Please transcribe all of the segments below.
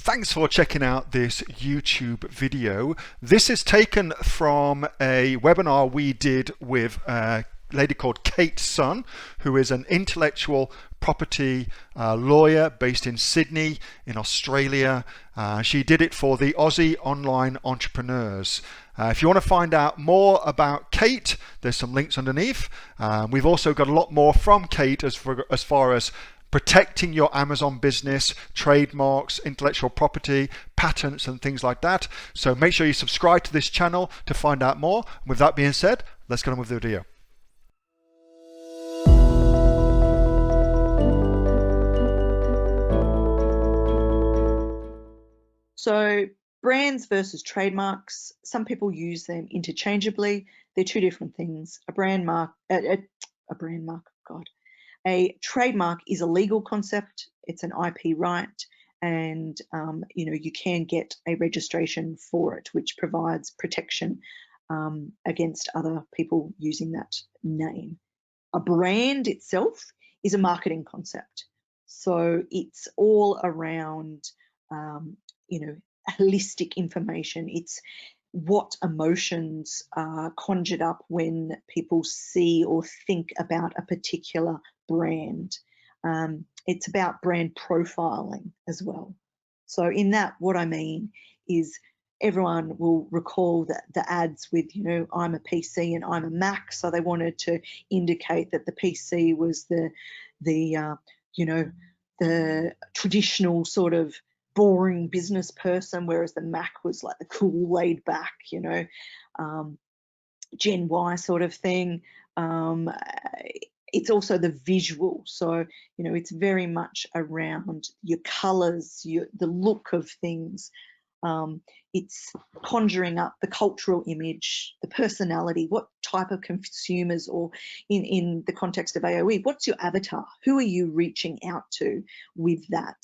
Thanks for checking out this YouTube video. This is taken from a webinar we did with a lady called Kate Sun, who is an intellectual property lawyer based in Sydney in Australia. She did it for the Aussie online entrepreneurs. If you want to find out more about Kate, there's some links underneath. We've also got a lot more from Kate as far as protecting your Amazon business, trademarks, intellectual property, patents and things like that. So make sure you subscribe to this channel to find out more. With that being said, let's get on with the video. So brands versus trademarks, some people use them interchangeably. They're two different things. A trademark is a legal concept. It's an IP right, and you can get a registration for it, which provides protection against other people using that name. A brand itself is a marketing concept, so it's all around holistic information. It's what emotions are conjured up when people see or think about a particular brand. It's about brand profiling as well. So in that, what I mean is everyone will recall that the ads with, I'm a PC and I'm a Mac. So they wanted to indicate that the PC was the traditional sort of boring business person, whereas the Mac was like the cool, laid back, Gen Y sort of thing. It's also the visual, so it's very much around your colors, the look of things. It's conjuring up the cultural image, the personality, what type of consumers, or in the context of AOE, what's your avatar? Who are you reaching out to with that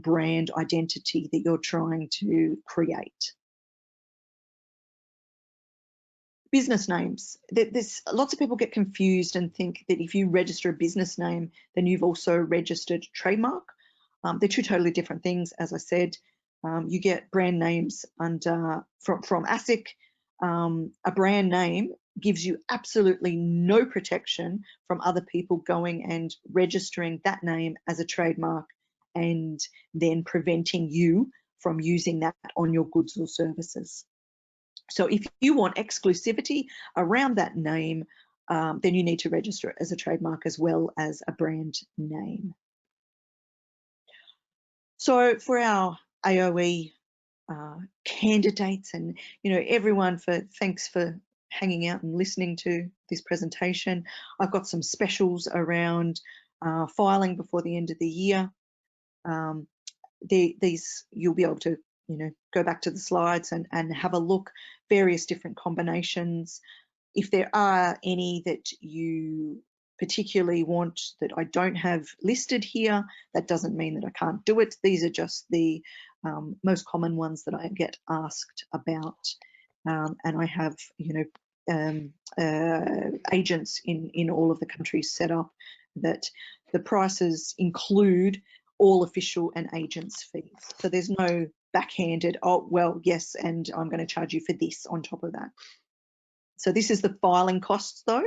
brand identity that you're trying to create? Business names. There's lots of people get confused and think that if you register a business name, then you've also registered trademark. They're two totally different things. As I said, you get brand names under from ASIC. A brand name gives you absolutely no protection from other people going and registering that name as a trademark and then preventing you from using that on your goods or services. So if you want exclusivity around that name, then you need to register it as a trademark as well as a brand name. So for our AOE candidates and everyone, thanks for hanging out and listening to this presentation. I've got some specials around filing before the end of the year. These you'll be able to go back to the slides and have a look, various different combinations. If there are any that you particularly want that I don't have listed here, that doesn't mean that I can't do it. These are just the most common ones that I get asked about, and I have agents in all of the countries set up that the prices include all official and agents fees. So there's no backhanded, oh, well, yes, and I'm going to charge you for this on top of that. So this is the filing costs though.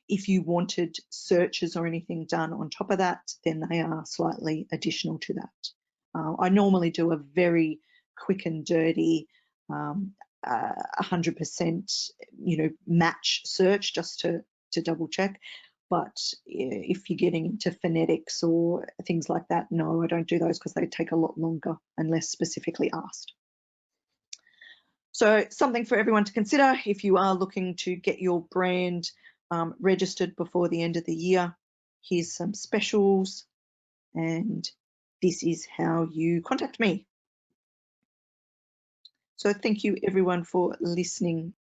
If you wanted searches or anything done on top of that, then they are slightly additional to that. I normally do a very quick and dirty 100% match search just to double check. But if you're getting into phonetics or things like that, no, I don't do those because they take a lot longer unless specifically asked. So something for everyone to consider if you are looking to get your brand registered before the end of the year. Here's some specials, and this is how you contact me. So thank you everyone for listening